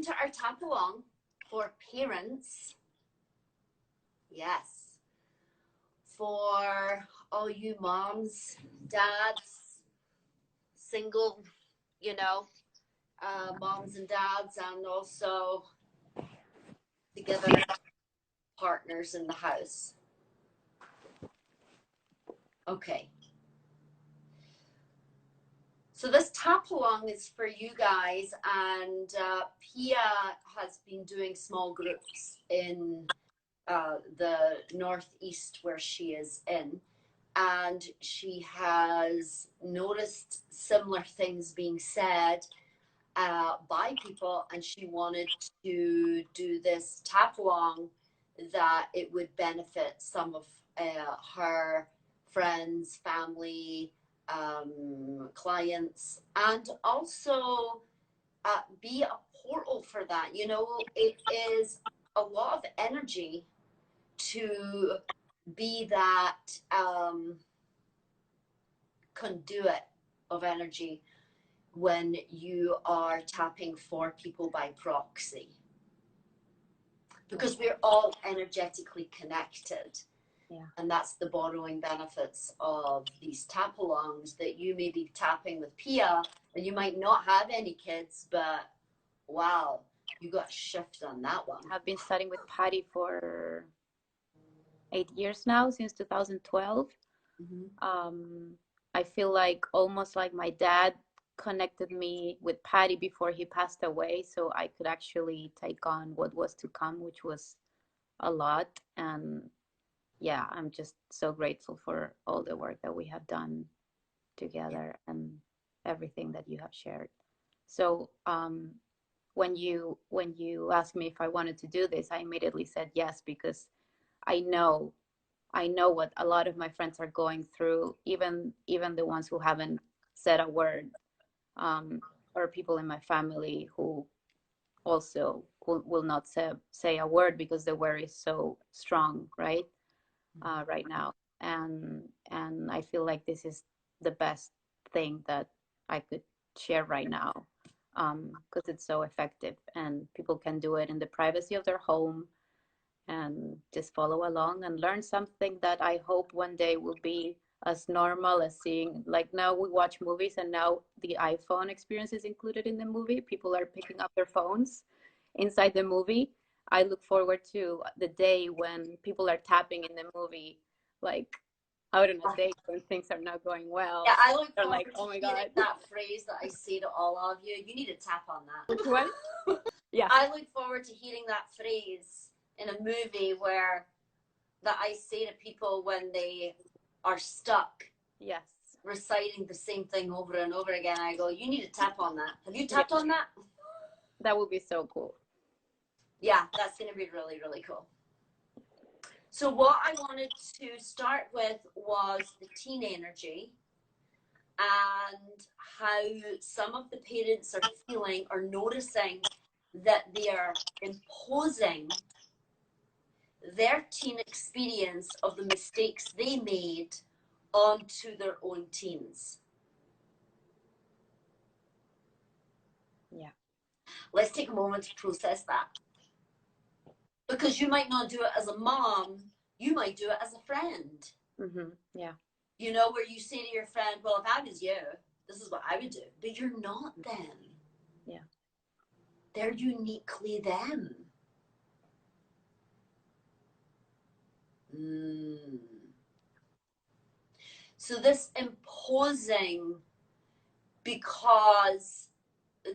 to our tap along for parents. Yes. For all you moms, dads, single, you know, moms and dads, and also together partners in the house. Okay. So this tap along is for you guys, and Pia has been doing small groups in the Northeast where she is in, and she has noticed similar things being said by people, and she wanted to do this tap along that it would benefit some of her friends, family, clients, and also be a portal for that. You know, it is a lot of energy to be that conduit of energy when you are tapping for people by proxy, because we're all energetically connected. Yeah. And that's the borrowing benefits of these tap alongs, that you may be tapping with Pia and you might not have any kids, but wow, you got a shift on that one. I've been studying with Patty for 8 years now, since 2012. I feel like almost like my dad connected me with Patty before he passed away, so I could actually take on what was to come, which was a lot. And yeah, I'm just so grateful for all the work that we have done together and everything that you have shared. So when you asked me if I wanted to do this, I immediately said yes, because I know what a lot of my friends are going through, even the ones who haven't said a word, or people in my family who also will not say a word because the word is so strong, right? Right now. And I feel like this is the best thing that I could share right now, because it's so effective and people can do it in the privacy of their home and just follow along and learn something that I hope one day will be as normal as seeing, like now we watch movies and now the iPhone experience is included in the movie. People are picking up their phones inside the movie. I look forward to the day when people are tapping in the movie, like out on a date when things are not going well. Yeah, I look They're forward like, to oh my God. that phrase that I say to all of you. You need to tap on that. Which one? Yeah. I look forward to hearing that phrase in a movie where that I say to people when they are stuck. Yes. Reciting the same thing over and over again. I go, you need to tap on that. Have you tapped on that? That would be so cool. Yeah, that's going to be really, really cool. So what I wanted to start with was the teen energy and how some of the parents are feeling or noticing that they are imposing their teen experience of the mistakes they made onto their own teens. Yeah. Let's take a moment to process that. Because you might not do it as a mom, you might do it as a friend. Mm-hmm. Yeah. You know, where you say to your friend, well, if I was you, this is what I would do. But you're not them. Yeah. They're uniquely them. So this imposing, because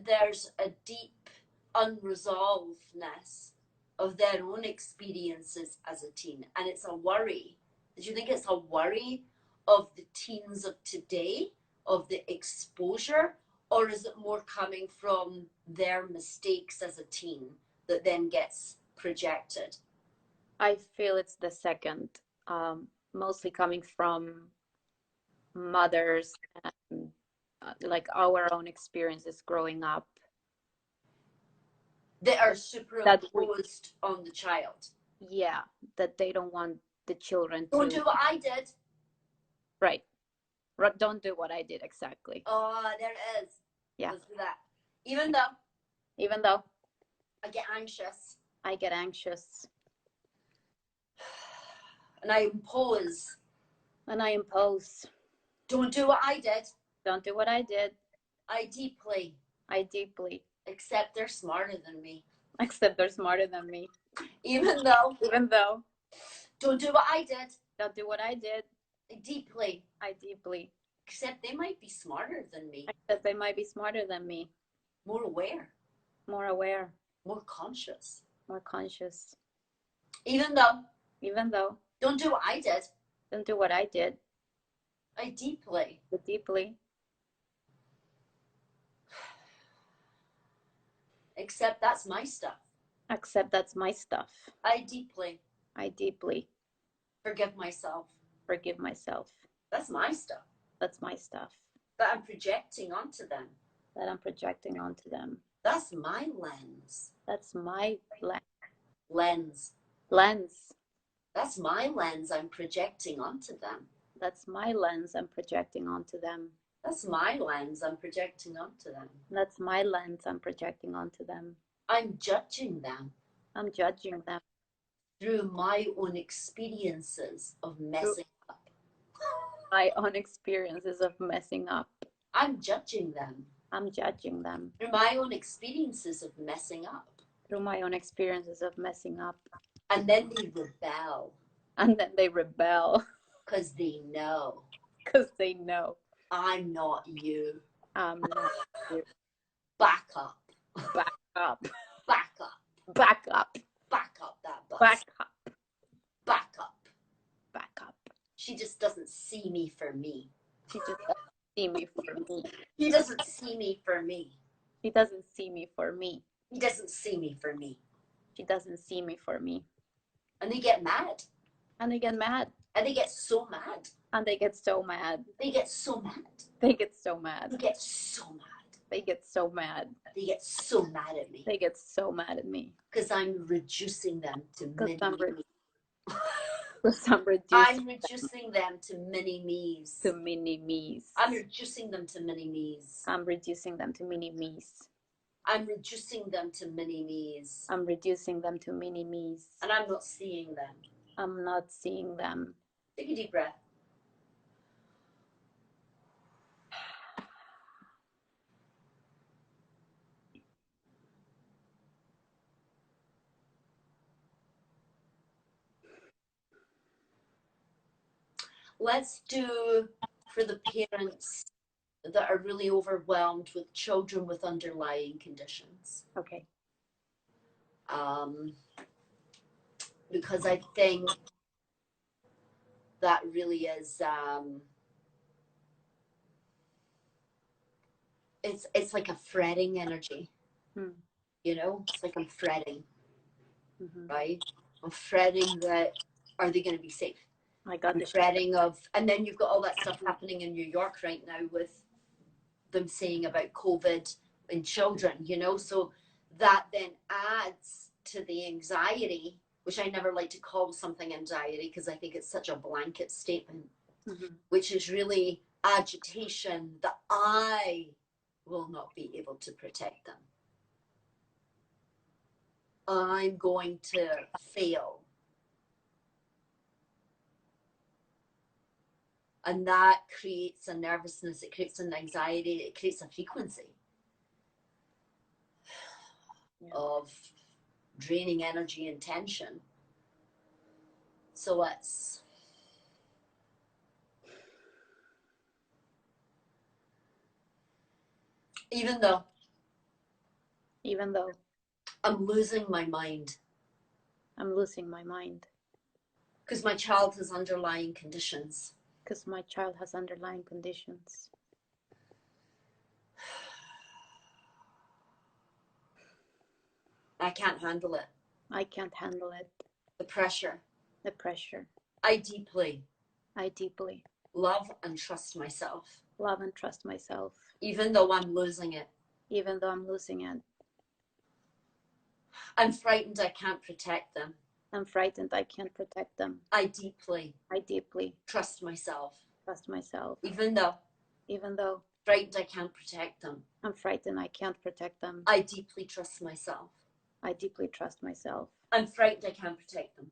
there's a deep unresolvedness of their own experiences as a teen. And it's a worry. Do you think it's a worry of the teens of today, of the exposure? Or is it more coming from their mistakes as a teen that then gets projected? I feel it's the second, mostly coming from mothers and like our own experiences growing up. They are superimposed on the child. Yeah, that they don't want the children to do what I did. Right. Don't do what I did, exactly. Oh, there it is. Yeah. Let's do that. Even though. I get anxious. I get anxious. And I impose. And I impose. Don't do what I did. Don't do what I did. I deeply accept they're smarter than me. Except they're smarter than me. Even though. Don't do what I did. Don't do what I did. I deeply. Except they might be smarter than me. Except they might be smarter than me. More aware. More conscious. Even though. Don't do what I did. Don't do what I did. I deeply. Except that's my stuff. I deeply. Forgive myself. That's my stuff. That I'm projecting onto them. That's my lens. That's my lens. That's my lens I'm projecting onto them. That's my lens I'm projecting onto them. That's my lens I'm projecting onto them. That's my lens I'm projecting onto them. I'm judging them. I'm judging them. Through my own experiences of messing up. My own experiences of messing up. I'm judging them. I'm judging them. Through my own experiences of messing up. Through my own experiences of messing up. And then they rebel. And then they rebel. Because they know. Because they know. I'm not you. I'm not you. Back up. Back up. Back up. Back up. Back up that bus. Back up. Back up. Back up. She just doesn't see me for me. She just doesn't see me for me. He doesn't see me for me. He doesn't see me for me. He doesn't see me for me. She doesn't see me for me. And they get mad. And they get mad. And they get so mad. And they get so mad. They get so mad. They get so mad. They get so mad. They get so mad. They get so mad at me. They get so mad at me. Because I'm reducing them to mini me. I'm reducing them to mini me's. To mini me's. I'm reducing them to mini me's. I'm reducing them to mini me's. I'm reducing them to mini me's. I'm reducing them to mini me's. And I'm not seeing them. I'm not seeing them. Take a deep breath. Let's do for the parents that are really overwhelmed with children with underlying conditions. Okay. Because I think that really is, it's like a fretting energy. You know, it's like I'm fretting, right? I'm fretting that, are they going to be safe? I got the fretting of, and then you've got all that stuff happening in New York right now with them saying about COVID in children, you know, so that then adds to the anxiety, which I never like to call something anxiety because I think it's such a blanket statement, which is really agitation that I will not be able to protect them. I'm going to fail. And that creates a nervousness, it creates an anxiety, it creates a frequency of draining energy and tension. So let's even though I'm losing my mind. Because my child has underlying conditions. I can't handle it. The pressure. I deeply love and trust myself. Even though I'm losing it. I'm frightened I can't protect them. I deeply trust myself. Even though frightened I can't protect them. I'm frightened I can't protect them. I deeply trust myself. I deeply trust myself. I'm frightened I can't protect them.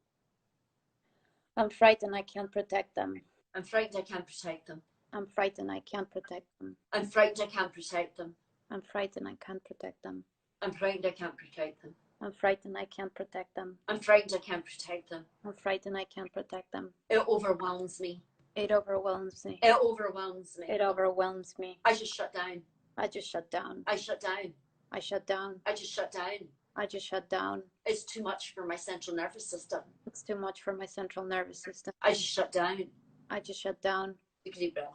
I'm frightened I can't protect them. I'm frightened I can't protect them. I'm frightened I can't protect them. I'm frightened I can't protect them. I'm frightened I can't protect them. I'm frightened I can't protect them. I'm frightened I can't protect them. I'm frightened I can't protect them. I'm frightened I can't protect them. It overwhelms me. It overwhelms me. It overwhelms me. It overwhelms me. I just shut down. I just shut down. I shut down. I shut down. I just shut down. I just shut down. It's too much for my central nervous system. It's too much for my central nervous system. I just shut down. I just shut down. Take a deep breath.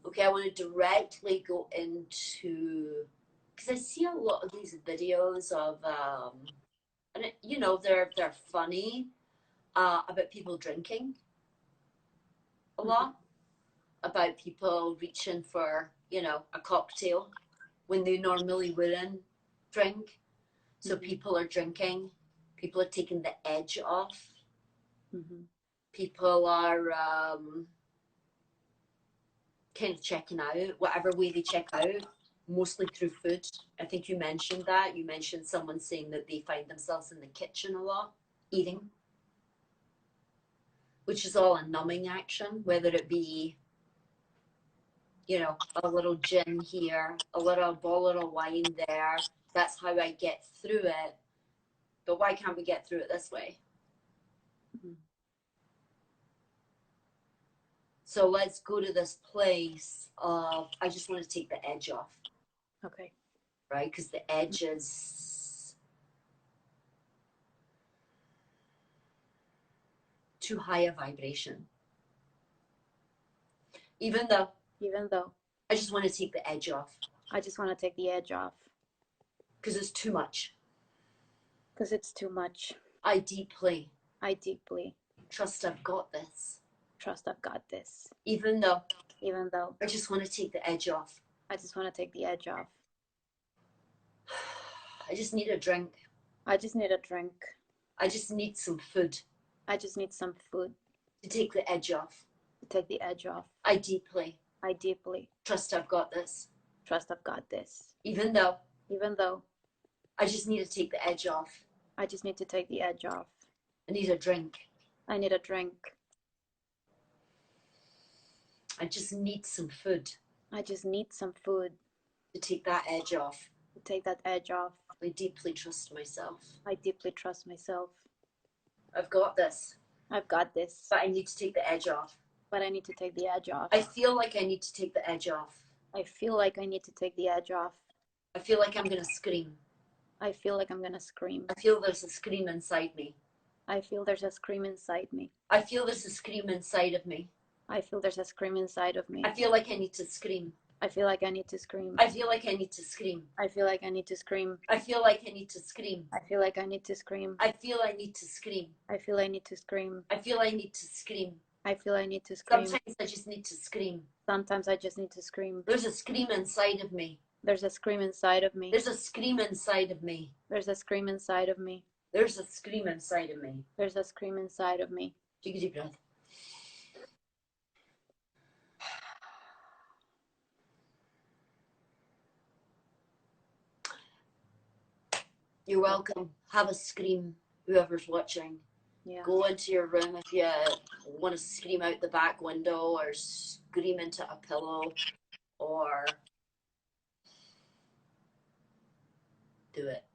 Okay, I want to directly go into, because I see a lot of these videos of, and it, you know, they're funny, about people drinking a lot, about people reaching for, you know, a cocktail when they normally wouldn't drink. So people are drinking, people are taking the edge off, people are kind of checking out, whatever way they check out, mostly through food. I think you mentioned that. You mentioned someone saying that they find themselves in the kitchen a lot, eating, which is all a numbing action, whether it be, you know, a little gin here, a little bottle of wine there. That's how I get through it. But why can't we get through it this way? So let's go to this place of, I just want to take the edge off. Okay. Right? Because the edge is too high a vibration. Even though I just want to take the edge off. I just want to take the edge off. Because it's too much. Because it's too much. I deeply trust I've got this. Trust I've got this. Even though I just want to take the edge off. I just want to take the edge off. I just need a drink. I just need a drink. I just need some food. I just need some food. To take the edge off. To take the edge off. I deeply trust I've got this. Trust I've got this. Even though I just need to take the edge off. I just need to take the edge off. I need a drink. I need a drink. I just need some food. I just need some food. To take that edge off. To take that edge off. I deeply trust myself. I deeply trust myself. I've got this. I've got this. But I need to take the edge off. But I need to take the edge off. I feel like I need to take the edge off. I feel like I need to take the edge off. I feel like I'm going to scream. I feel like I'm going to scream. I feel there's a scream inside me. I feel there's a scream inside me. I feel there's a scream inside of me. I feel there's a scream inside of me. I feel like I need to scream. I feel like I need to scream. I feel like I need to scream. I feel like I need to scream. I feel like I need to scream. I feel like I need to scream. I feel I need to scream. I feel I need to scream. I feel I need to scream. I feel I need to scream. Sometimes I just need to scream. Sometimes I just need to scream. There's a scream inside of me. There's a scream inside of me. There's a scream inside of me. There's a scream inside of me. There's a scream inside of me. There's a scream inside of me. Take a deep breath. You're welcome. Have a scream, whoever's watching. Yeah. Go into your room if you want to scream out the back window or scream into a pillow or do it.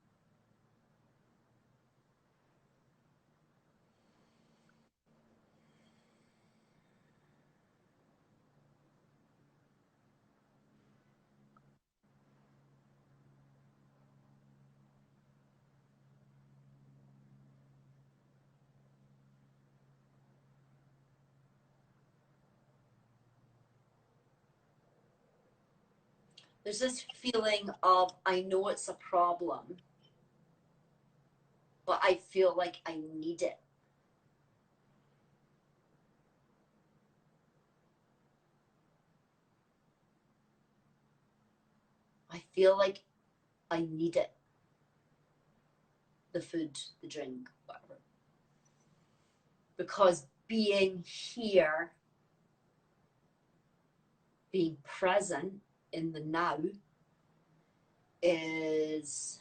There's this feeling of, I know it's a problem, but I feel like I need it. I feel like I need it. The food, the drink, whatever. Because being here being present in the now is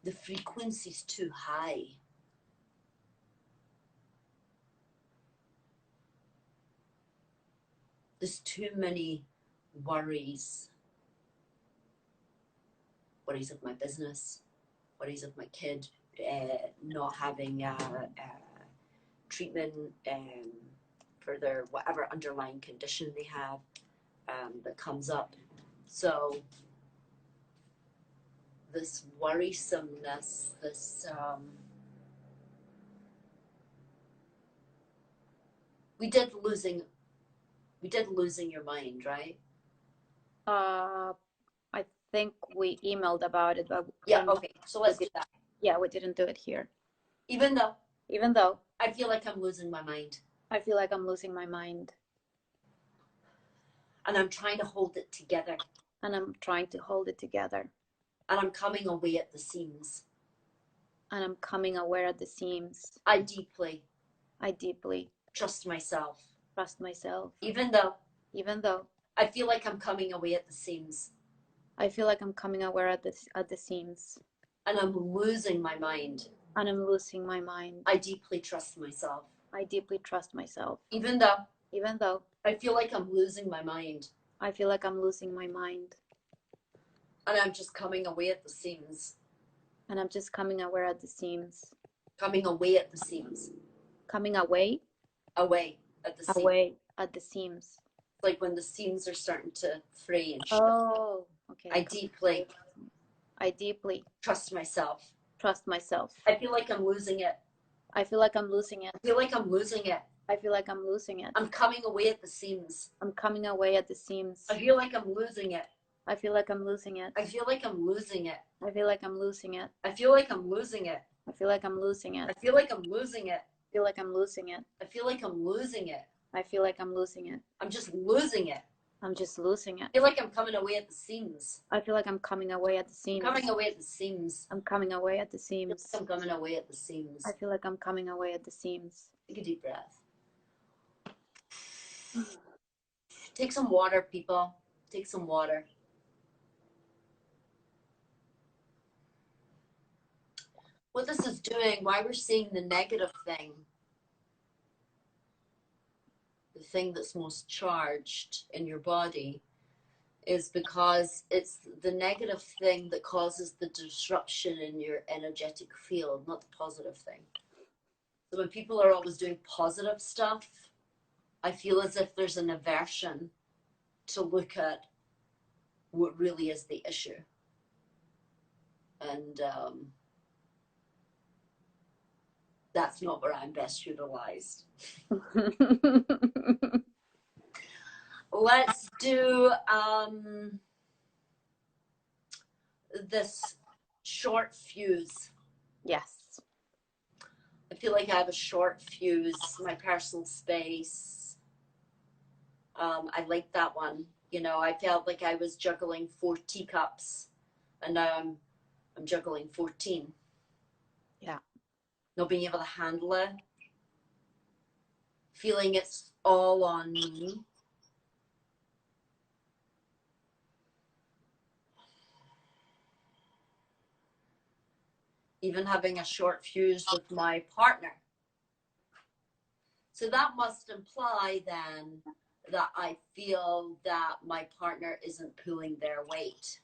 the frequency's too high. There's too many worries. Worries of my business, worries of my kid not having treatment for their whatever underlying condition they have that comes up. So this worrisomeness, this we did losing your mind, right? I think we emailed about it, but yeah, okay, so let's do that. Yeah, we didn't do it here. Even though I feel like I'm losing my mind. I feel like I'm losing my mind. And I'm trying to hold it together. And I'm trying to hold it together. And I'm coming away at the seams. And I'm coming aware at the seams. I deeply trust myself. Even though I feel like I'm coming away at the seams. I feel like I'm coming aware at the seams. And I'm losing my mind. I deeply trust myself. Even though I feel like I'm losing my mind. And I'm just coming away at the seams. Coming aware at the seams. Coming away at the seams. Coming away? Away at the seams. Away at the seams. Like when the seams are starting to fray and shift. Oh, okay. I deeply trust myself. I feel like I'm losing it. I feel like I'm losing it. I'm coming away at the seams. I feel like I'm losing it. I feel like I'm losing it. I feel like I'm losing it. I feel like I'm losing it. I feel like I'm losing it. I feel like I'm losing it. I feel like I'm losing it. I feel like I'm losing it. I feel like I'm losing it. I feel like I'm losing it. I'm just losing it. I feel like I'm coming away at the seams. I feel like I'm coming away at the seams. Coming away at the seams. I'm coming away at the seams. I'm coming away at the seams. I feel like I'm coming away at the seams. Take a deep breath. Take some water, people. Take some water. What this is doing, why we're seeing the negative thing, the thing that's most charged in your body, is because it's the negative thing that causes the disruption in your energetic field, not the positive thing. So when people are always doing positive stuff, I feel as if there's an aversion to look at what really is the issue. And that's not where I'm best utilized. Let's do this short fuse. Yes. I feel like I have a short fuse, my personal space. I like that one. You know, I felt like I was juggling 4 teacups, and now I'm juggling 14. Yeah. Not being able to handle it. Feeling it's all on me. Even having a short fuse with my partner. So that must imply then that I feel that my partner isn't pulling their weight.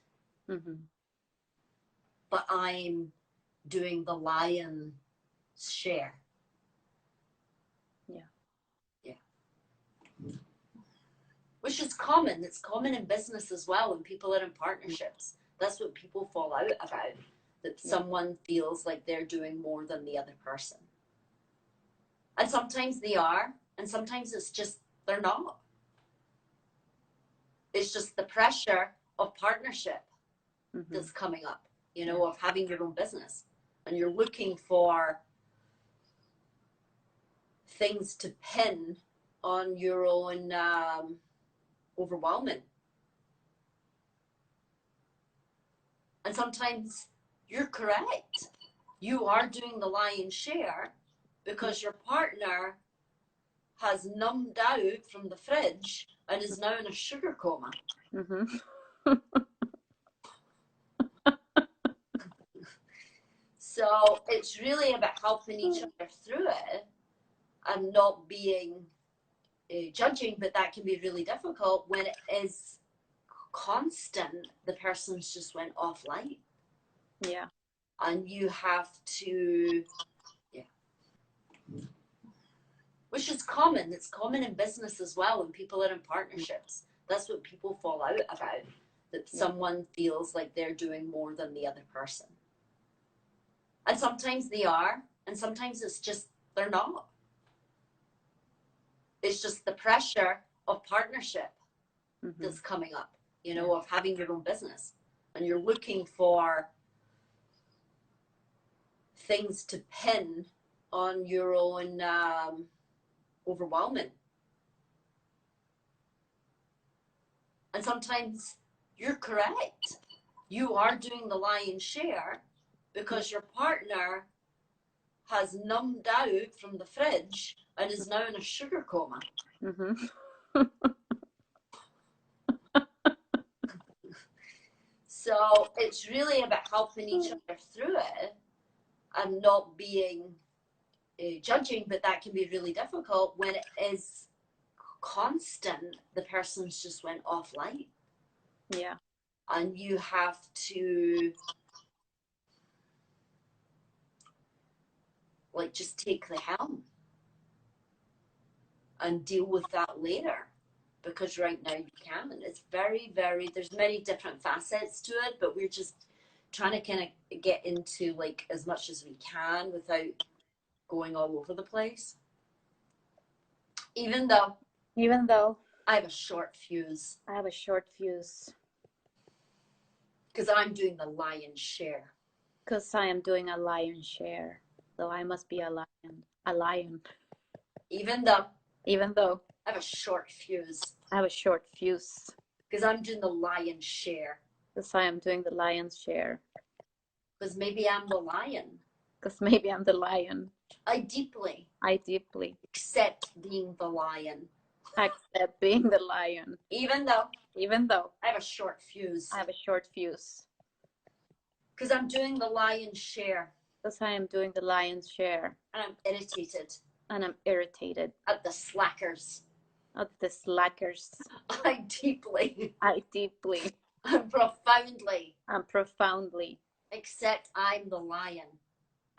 Mm-hmm. But I'm doing the lion's share. Yeah. Yeah. Which is common. It's common in business as well when people are in partnerships. That's what people fall out about. That someone feels like they're doing more than the other person. And sometimes they are, and sometimes it's just they're not. It's just the pressure of partnership that's coming up, you know, of having your own business. And you're looking for things to pin on your own overwhelming. And sometimes you're correct. You are doing the lion's share, because your partner has numbed out from the fridge and is now in a sugar coma. Mm-hmm. So it's really about helping each other through it and not being judging, but that can be really difficult when it is constant. The person's just went offline. Yeah. And you have to, yeah. Which is common. It's common in business as well when people are in partnerships. That's what people fall out about, that someone feels like they're doing more than the other person. And sometimes they are, and sometimes it's just they're not. It's just the pressure of partnership that's coming up, you know, of having your own business. And you're looking for things to pin on your own overwhelming. And sometimes you're correct. You are doing the lion's share because your partner has numbed out from the fridge and is now in a sugar coma. Mm-hmm. So it's really about helping each other through it and not being judging, but that can be really difficult when it is constant. The person's just went offline. Yeah. And you have to like just take the helm and deal with that later, because right now you can. And it's very, very, there's many different facets to it, but we're just trying to kind of get into like as much as we can without going all over the place. Even though I have a short fuse. I have a short fuse. Because I'm doing the lion's share. Because I am doing a lion's share. So I must be a lion. A lion. Even though I have a short fuse. I have a short fuse. Because I'm doing the lion's share. Because I am doing the lion's share. Because maybe I'm the lion. Because maybe I'm the lion. I deeply accept being the lion. Accept being the lion. Even though I have a short fuse. I have a short fuse. Because I'm doing the lion's share. Because I am doing the lion's share. And I'm irritated. At the slackers. At the slackers. I deeply and profoundly accept I'm the lion.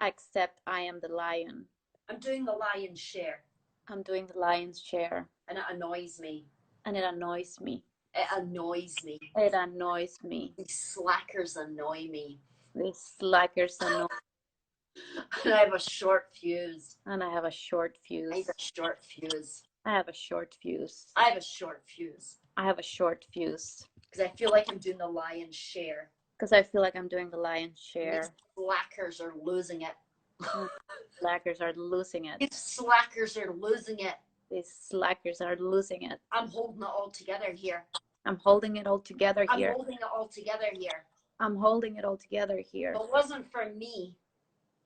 Accept I am the lion. I'm doing the lion's share. I'm doing the lion's share. And it annoys me. And it annoys me. It annoys me. It annoys me. These slackers annoy me. These slackers annoy me. And I have a short fuse. And I have a short fuse. I have a short fuse. I have a short fuse. I have a short fuse. I have a short fuse. Because I feel like I'm doing the lion's share. Because I feel like I'm doing the lion's share. These slackers are losing it. Slackers are losing it. These slackers are losing it. These slackers are losing it. I'm holding it all together here. I'm holding it all together here. I'm holding it all together here. I'm holding it all together here. If it wasn't for me.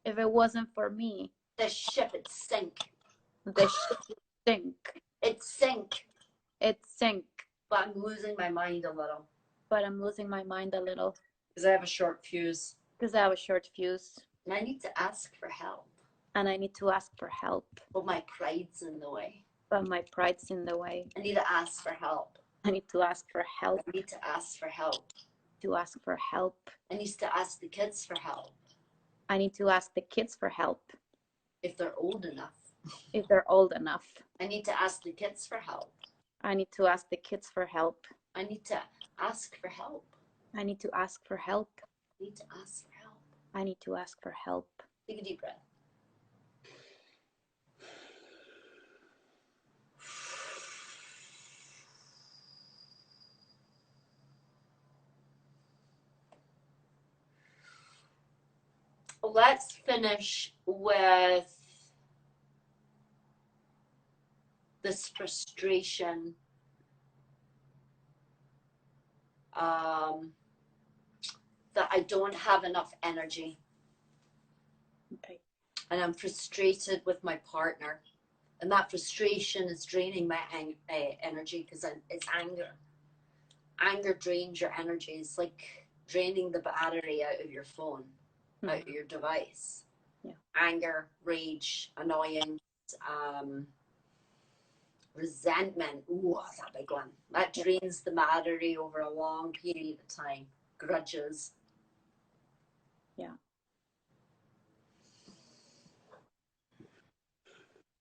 If it wasn't for me. The ship would sink. The ship would sink. It sink. It sink. But I'm losing my mind a little. But I'm losing my mind a little. Because I have a short fuse. Because I have a short fuse. And I need to ask for help. And I need to ask for help. But my pride's in the way. But my pride's in the way. I need to ask for help. I need to ask for help. I need to ask for help. To ask for help. I need to ask the kids for help. I need to ask the kids for help. If they're old enough. If they're old enough. I need to ask the kids for help. I need to ask the kids for help. I need to ask for help. I need to ask for help. I need to ask for help. I need to ask for help. Take a deep breath. Let's finish with this frustration that I don't have enough energy. Okay. and I'm frustrated with my partner. And that frustration is draining my energy because it's anger. Anger drains your energy. It's like draining the battery out of your phone, out of your device. Yeah. Anger, rage, annoyance, resentment. Ooh, that's a big one. That drains the battery over a long period of time. Grudges. Yeah.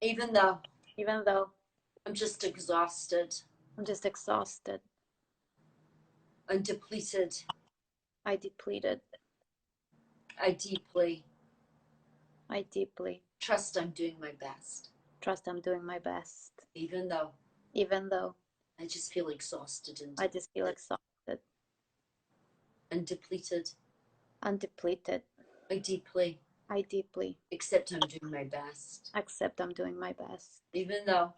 Even though I'm just exhausted. I'm just exhausted. And depleted. I depleted. I deeply trust I'm doing my best. Trust I'm doing my best. Even though I just feel exhausted and and depleted. Undepleted. I deeply accept I'm doing my best. Even though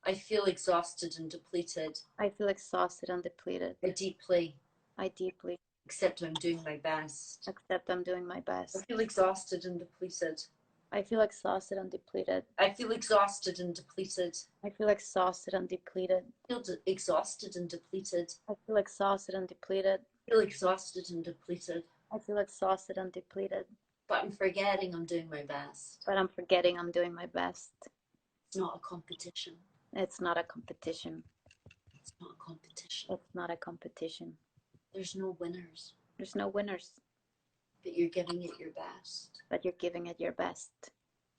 I feel exhausted and depleted. I deeply accept I'm doing my best. I feel exhausted and depleted. I feel exhausted and depleted. I feel exhausted and depleted. I feel exhausted and depleted. I feel exhausted and depleted. I feel exhausted and depleted. I feel exhausted and depleted. I feel exhausted and depleted. But I'm forgetting I'm doing my best. But I'm forgetting I'm doing my best. It's not a competition. It's not a competition. It's not a competition. It's not a competition. There's no winners. There's no winners. But you're giving it your best. But you're giving it your best.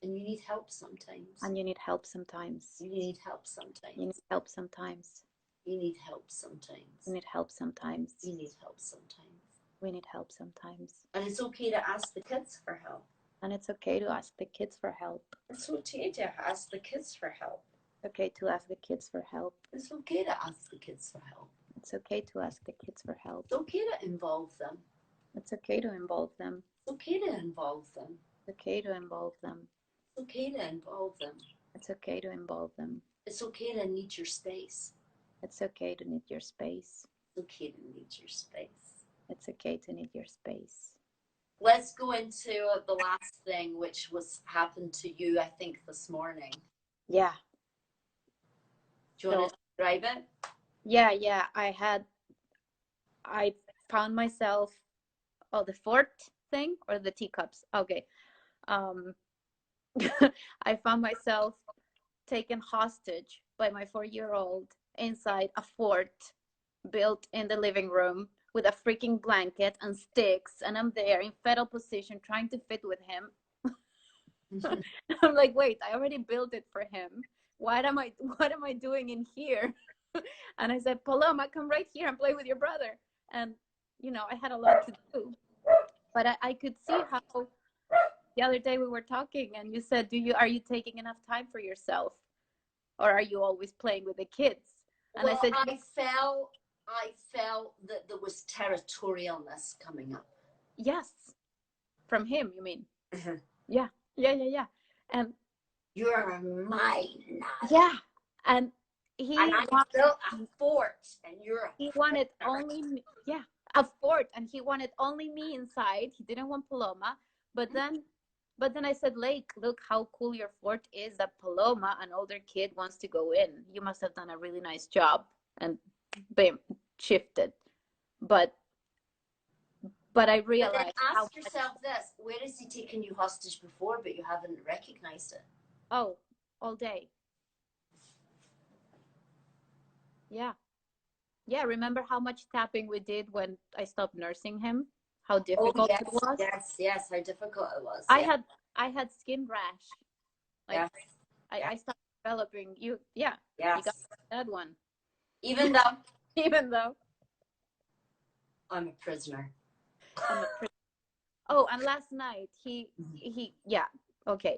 And you need help sometimes. And you need help sometimes. You need help sometimes. You need help sometimes. You need help sometimes. You need help sometimes. You need help sometimes. We need help sometimes. And it's okay to ask the kids for help. And it's okay to ask the kids for help. It's okay to ask the kids for help. It's okay to ask the kids for help. It's okay to ask the kids for help. It's okay to ask the kids for help. It's okay to involve them. It's okay to involve them. It's okay to involve them. It's okay to involve them. It's okay to involve them. It's okay to involve them. It's okay to need your space. It's okay to need your space. It's okay to need your space. It's okay to need your space. Let's go into the last thing, which happened to you, I think, this morning. Yeah. Do you want to describe it? Yeah. I found myself, the fort thing or the teacups. Okay. I found myself taken hostage by my 4-year-old inside a fort built in the living room with a freaking blanket and sticks, and I'm there in fetal position trying to fit with him. I'm like, wait, I already built it for him. What am I doing in here? And I said, Paloma, come right here and play with your brother. And I had a lot to do, but I could see how the other day we were talking and you said, are you taking enough time for yourself, or are you always playing with the kids? And well, I said, I felt that there was territorialness coming up. Yes. From him, you mean? Mm-hmm. Yeah. And you're mine now. Yeah. And I built a fort and he wanted only me. Yeah, a fort, and he wanted only me inside. He didn't want Paloma. But then I said, Lake, look how cool your fort is, that Paloma, an older kid, wants to go in. You must have done a really nice job. And bam, shifted. But I realized. But then ask yourself this: where has he taken you hostage before, but you haven't recognized it? Oh, all day. Yeah. Remember how much tapping we did when I stopped nursing him? How difficult it was? Yes, how difficult it was. I had skin rash. Like, I started developing you. Yeah. Yes. You got that one. Even though I'm a prisoner. Oh, and last night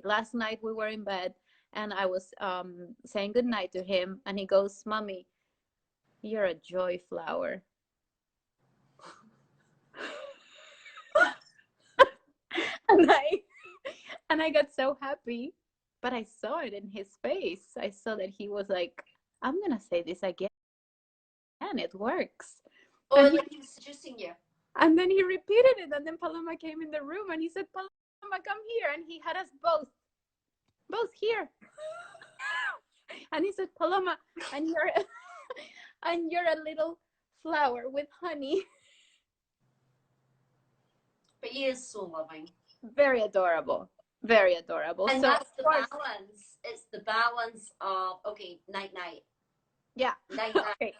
last night we were in bed and I was saying goodnight to him and he goes, Mommy, you're a joy flower. and I got so happy, but I saw it in his face. I saw that he was like, I'm gonna say this again, and it works. Oh, and he was seducing you. And then he repeated it, and then Paloma came in the room and he said, Paloma, Paloma, come here. And he had us both here. And he said, Paloma, and you're a little flower with honey. But he is so loving. Very adorable. Very adorable. And so that's the balance. It's the balance of, okay, night night. Yeah. Night night. Okay.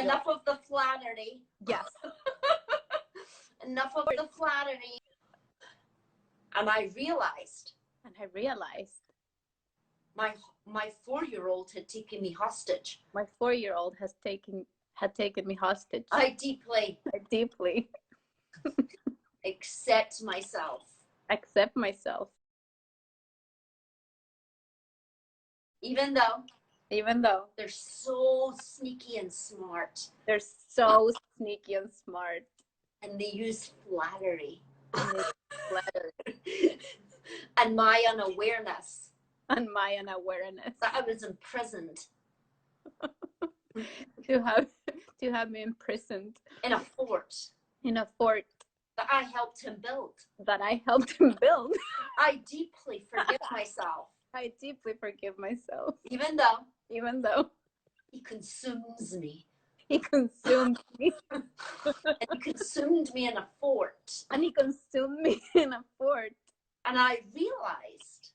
Enough of the flattery. Yes. Enough of the flattery. And I realized my 4-year-old had taken me hostage. My 4-year-old had taken me hostage. I deeply accept myself. Even though they're so sneaky and smart. They're so sneaky and smart. And they use flattery. And my unawareness. That I was imprisoned. to have me imprisoned. In a fort. That I helped him build. I deeply forgive myself. Even though he consumes me. He consumed me. And he consumed me in a fort. And I realized.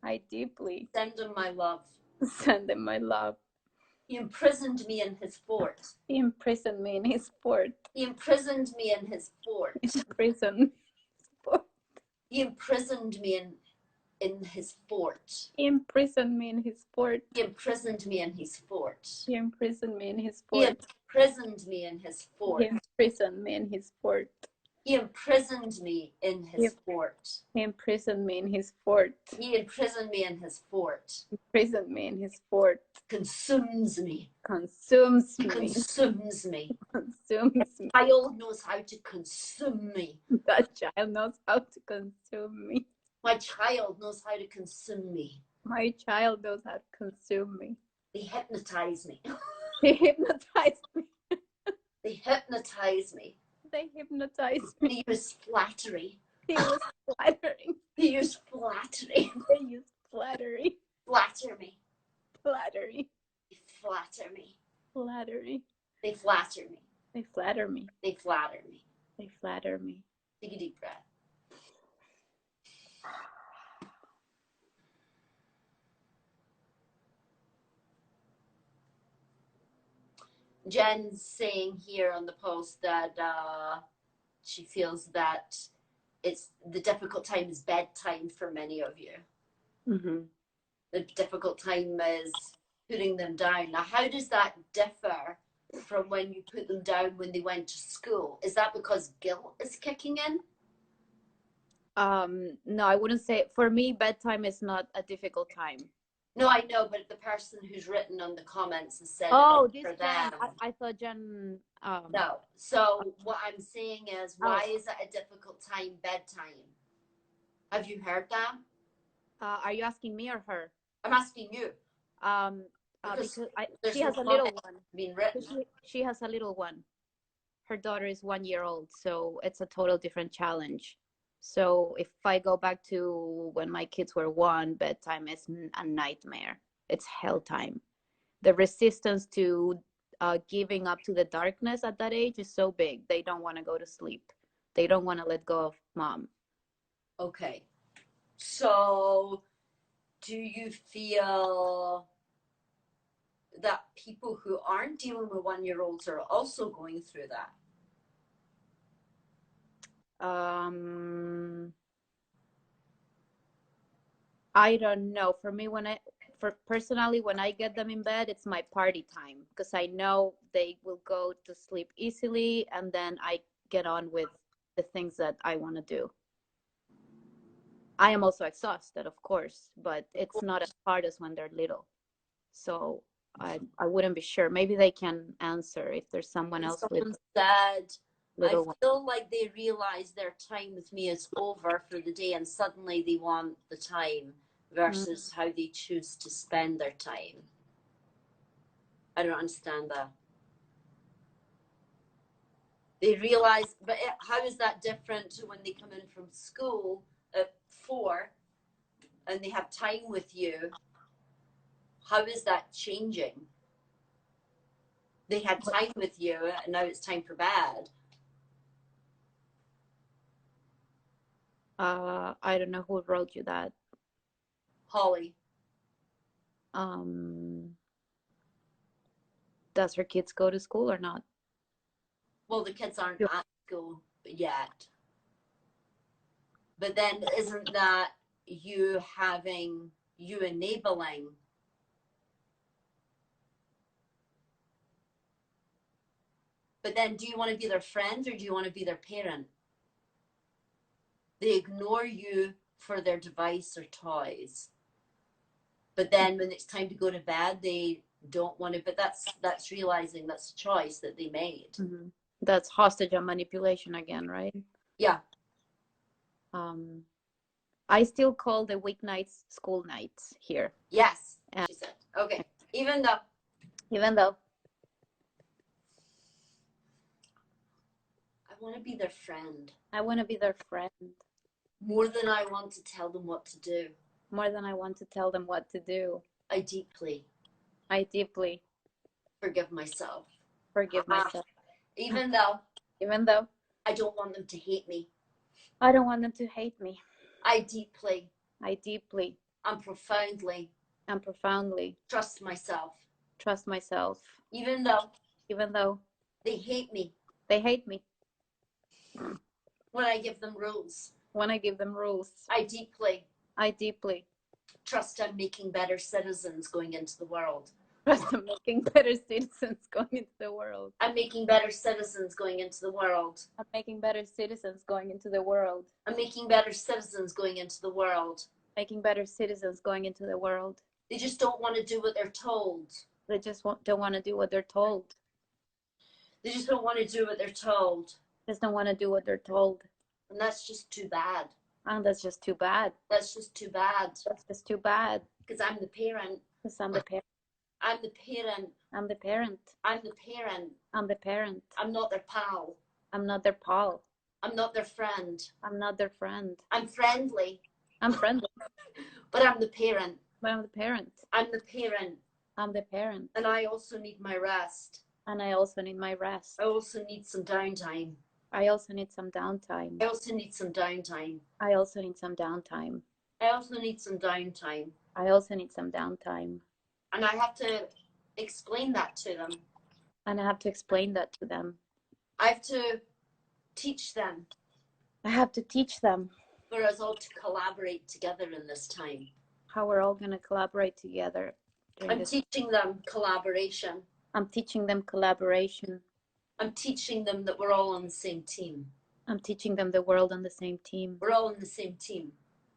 I deeply send him my love. He imprisoned me in his fort. He imprisoned me in his fort. He imprisoned me in his fort. He imprisoned me in his fort. He imprisoned me in his fort. He imprisoned me in his fort. He imprisoned me in his He fort. imprisoned me in his fort. He imprisoned me in his fort. He imprisoned me in his fort. He imprisoned me in his fort. He imprisoned me in his fort. Imprisoned me in his fort. Consumes me. Consumes me. Consumes me. Consumes me. My child knows how to consume me. That child knows how to consume me. My child knows how to consume me. My child knows how to consume me. They hypnotize me. They hypnotize me. They hypnotize me. They hypnotize me. They use flattery. They use flattering. They use flattery. They use flattery. Flatter me. Flattery. They flatter me. Flattery. They flatter me. They flatter me. They flatter me. They flatter me. Take a deep breath. Jen's saying here on the post that she feels that it's the difficult time is bedtime for many of you. Mm-hmm. The difficult time is putting them down. Now, how does that differ from when you put them down when they went to school? Is that because guilt is kicking in? No, I wouldn't say. For me, bedtime is not a difficult time. No, I know, but the person who's written on the comments has said this for Jen. them. I thought Jen. No. So what I'm saying is, why is it a difficult time bedtime? Have you heard that? Are you asking me or her? I'm asking you. Because she has a little one. Being written. She has a little one. Her daughter is 1 year old, so it's a total different challenge. So if I go back to when my kids were 1, bedtime is a nightmare. It's hell time. The resistance to giving up to the darkness at that age is so big. They don't want to go to sleep. They don't want to let go of mom. Okay. So do you feel that people who aren't dealing with 1-year-olds are also going through that? I don't know. For me, personally, when I get them in bed, it's my party time because I know they will go to sleep easily, and then I get on with the things that I want to do. I am also exhausted, of course, but it's not as hard as when they're little. So I wouldn't be sure. Maybe they can answer if there's someone else with said. I one. feel like they realize their time with me is over for the day and suddenly they want the time versus how they choose to spend their time. I don't understand that. They realize, but how is that different to when they come in from school at 4 and they have time with you? How is that changing? They had time with you and now it's time for bed. I don't know who wrote you that. Holly. Does her kids go to school or not? Well, the kids aren't at school yet. But then isn't that you enabling? But then do you want to be their friend or do you want to be their parent? They ignore you for their device or toys. But then when it's time to go to bed, they don't want to, but that's realizing that's a choice that they made. Mm-hmm. That's hostage and manipulation again, right? Yeah. I still call the weeknights school nights here. Yes, she said. Okay. Even though I want to be their friend. I want to be their friend. More than I want to tell them what to do. More than I want to tell them what to do. I deeply forgive myself. Even though I don't want them to hate me. I don't want them to hate me. I deeply and profoundly trust myself. Even though they hate me. When I give them rules. I deeply trust I'm making better citizens going into the world. I'm making better citizens going into the world. I'm making better citizens going into the world. I'm making better citizens going into the world. I'm making better citizens going into the world. Making better citizens going into the world. They just don't want to do what they're told. They just don't want to do what they're told. They just don't want to do what they're told. Just don't want to do what they're told. And that's just too bad. And that's just too bad. That's just too bad. That's just too bad. Because I'm the parent. Because I'm the parent. I'm the parent. I'm the parent. I'm the parent. I'm the parent. I'm not their pal. I'm not their pal. I'm not their friend. I'm not their friend. I'm friendly. I'm friendly. But I'm the parent. But I'm the parent. I'm the parent. I'm the parent. And I also need my rest. And I also need my rest. I also need some downtime. I also need some downtime. I also need some downtime. I also need some downtime. I also need some downtime. I also need some downtime. And I have to explain that to them. And I have to explain that to them. I have to teach them. I have to teach them. For us all to collaborate together in this time. How we're all going to collaborate together. I'm teaching them collaboration. I'm teaching them collaboration. I'm teaching them that we're all on the same team. I'm teaching them the world on the same team. We're all in the same team.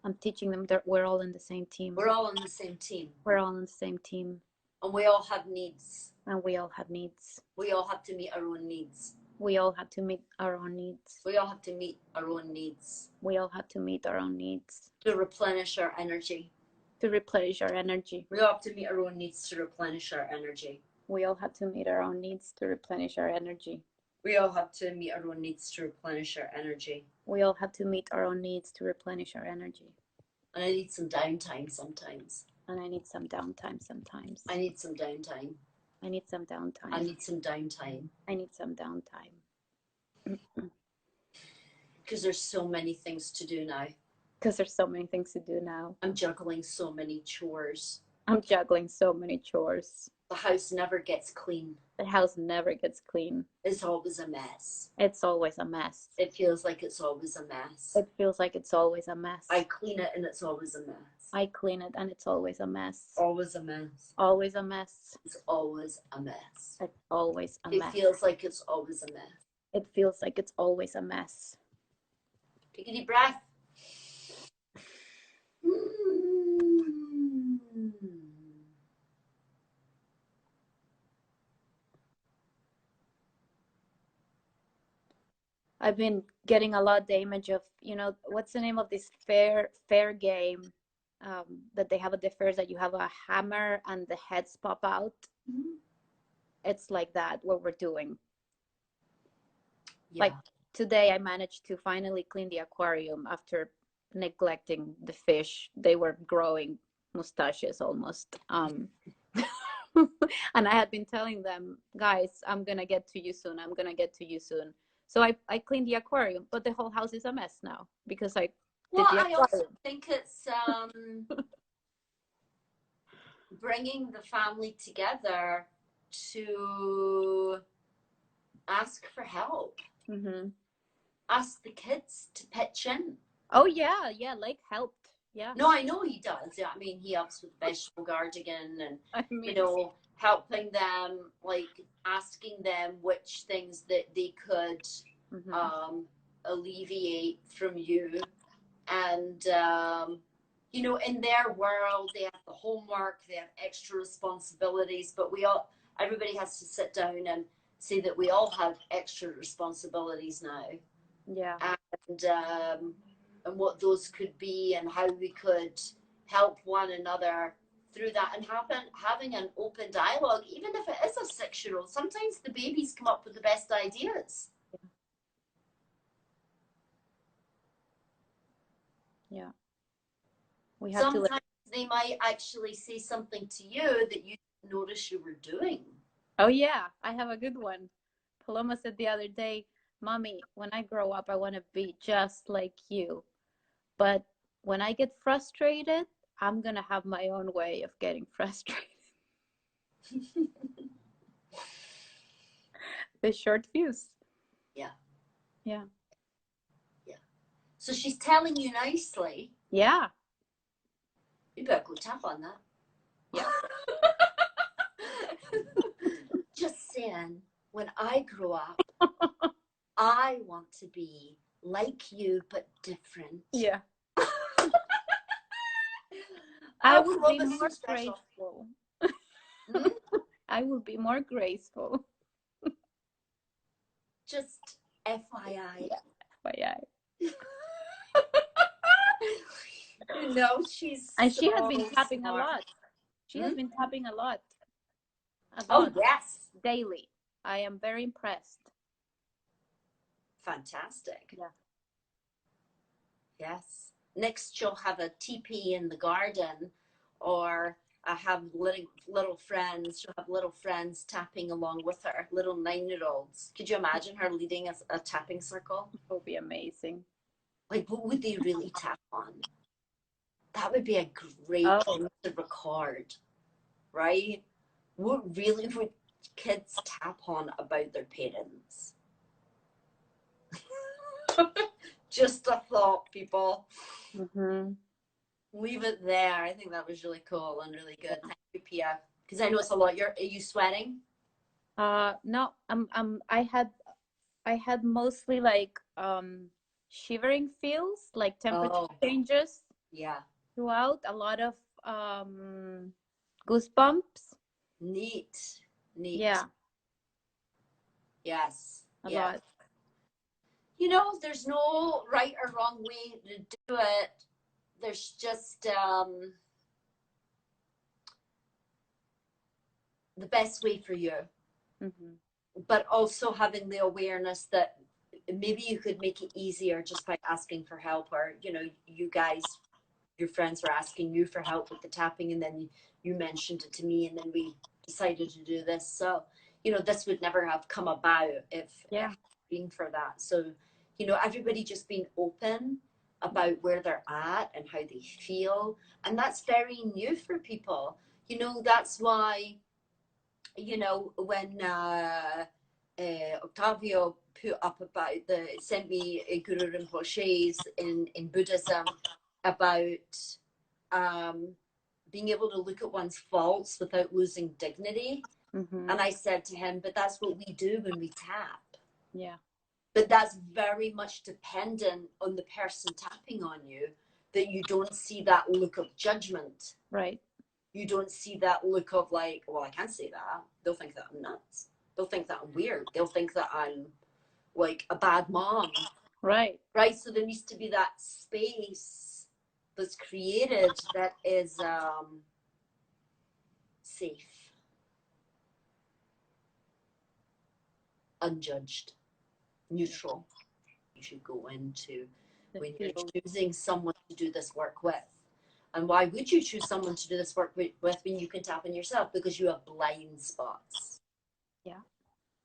I'm teaching them that we're all in the same team. We're all in the same team. We're all in the same team. And we all have needs. And we all have needs. We all have to meet our own needs. We all have to meet our own needs. We all have to meet our own needs. We all have to meet our own needs. To replenish our energy. To replenish our energy. We all have to meet our own needs to replenish our energy. We all have to meet our own needs to replenish our energy. We all have to meet our own needs to replenish our energy. We all have to meet our own needs to replenish our energy. And I need some downtime sometimes. And I need some downtime sometimes. I need some downtime. I need some downtime. I need some downtime. I need some downtime. Because there's so many things to do now. Because there's so many things to do now. I'm juggling so many chores. I'm juggling so many chores. The house never gets clean. The house never gets clean. It's always a mess. It's always a mess. It feels like it's always a mess. It feels like it's always a mess. I clean it and it's always a mess. I clean it and it's always a mess. Always a mess. Always a mess. It's always a mess. It's always a mess. It feels like it's always a mess. It feels like it's always a mess. Take a deep breath. I've been getting a lot the image of, you know, what's the name of this fair game that they have at the fairs, that you have a hammer and the heads pop out. Mm-hmm. It's like that, what we're doing. Yeah. Like today, I managed to finally clean the aquarium after neglecting the fish. They were growing mustaches almost. And I had been telling them, guys, I'm gonna get to you soon. I'm gonna get to you soon. So I cleaned the aquarium, but the whole house is a mess now because I Well, did the I also aquarium. think it's bringing the family together to ask for help, Mm-hmm. ask the kids to pitch in. Oh yeah, yeah, Lake helped. Yeah. No, I know he does. Yeah, I mean, he helps with vegetable gardening and, I mean, helping them, like asking them which things that they could mm-hmm. alleviate from you. And, in their world, they have the homework, they have extra responsibilities, but everybody has to sit down and say that we all have extra responsibilities now. Yeah. And what those could be and how we could help one another through that, and having an open dialogue, even if it is a 6-year-old. Sometimes the babies come up with the best ideas. Yeah. We have to Sometimes they might actually say something to you that you didn't notice you were doing. Oh yeah, I have a good one. Paloma said the other day, Mommy, when I grow up, I want to be just like you. But when I get frustrated, I'm going to have my own way of getting frustrated. The short fuse. Yeah. Yeah. Yeah. So she's telling you nicely. Yeah. You better go tap on that. Yeah. Just saying, when I grow up, I want to be like you, but different. Yeah. I Oh, will be Columbus, more so special. graceful. Hmm? I will be more graceful. Just FYI. Yeah. She's And so she has been tapping a smart. lot. She has been tapping a lot. A Oh, lot. yes. Daily. I am very impressed. Fantastic. Yeah. Yes. Next, she'll have a teepee in the garden, or I have little friends. She'll have little friends tapping along with her, little 9-year-olds. Could you imagine her leading a tapping circle? It will be amazing. Like, what would they really tap on? That would be a great thing to record, right? What really would kids tap on about their parents? Just a thought, people. Mm-hmm. Leave it there. I think that was really cool and really good. Thank you, Pia. Because I know it's a lot. Are you sweating? No, I had mostly like shivering feels, like temperature changes Yeah. throughout, a lot of goosebumps. Neat. Yeah. Yes. A lot. There's no right or wrong way to do it. There's just the best way for you. Mm-hmm. But also having the awareness that maybe you could make it easier just by asking for help, or you guys, your friends were asking you for help with the tapping, and then you mentioned it to me, and then we decided to do this. So this would never have come about if being for that. So everybody just being open about where they're at and how they feel, and that's very new for people. That's why when Octavio put up about sent me a Guru Rinpoche's in Buddhism about being able to look at one's faults without losing dignity. Mm-hmm. And I said to him, but that's what we do when we tap. Yeah. But that's very much dependent on the person tapping on you, that you don't see that look of judgment. Right. You don't see that look of like, well, I can't say that. They'll think that I'm nuts. They'll think that I'm weird. They'll think that I'm like a bad mom. Right. Right. So there needs to be that space that's created that is safe, unjudged, neutral. You should go into when you're field. choosing someone to do this work with. And why would you choose someone to do this work with when you can tap in yourself? Because you have blind spots. Yeah.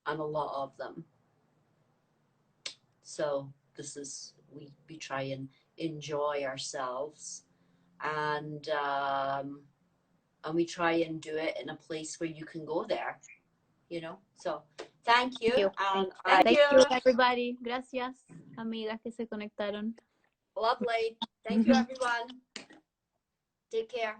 And a lot of them. So this is, we try and enjoy ourselves, and we try and do it in a place where you can go there, you know. So thank you. Thank you, everybody. Gracias, amigas que se conectaron. Lovely. Thank you, everyone. Take care.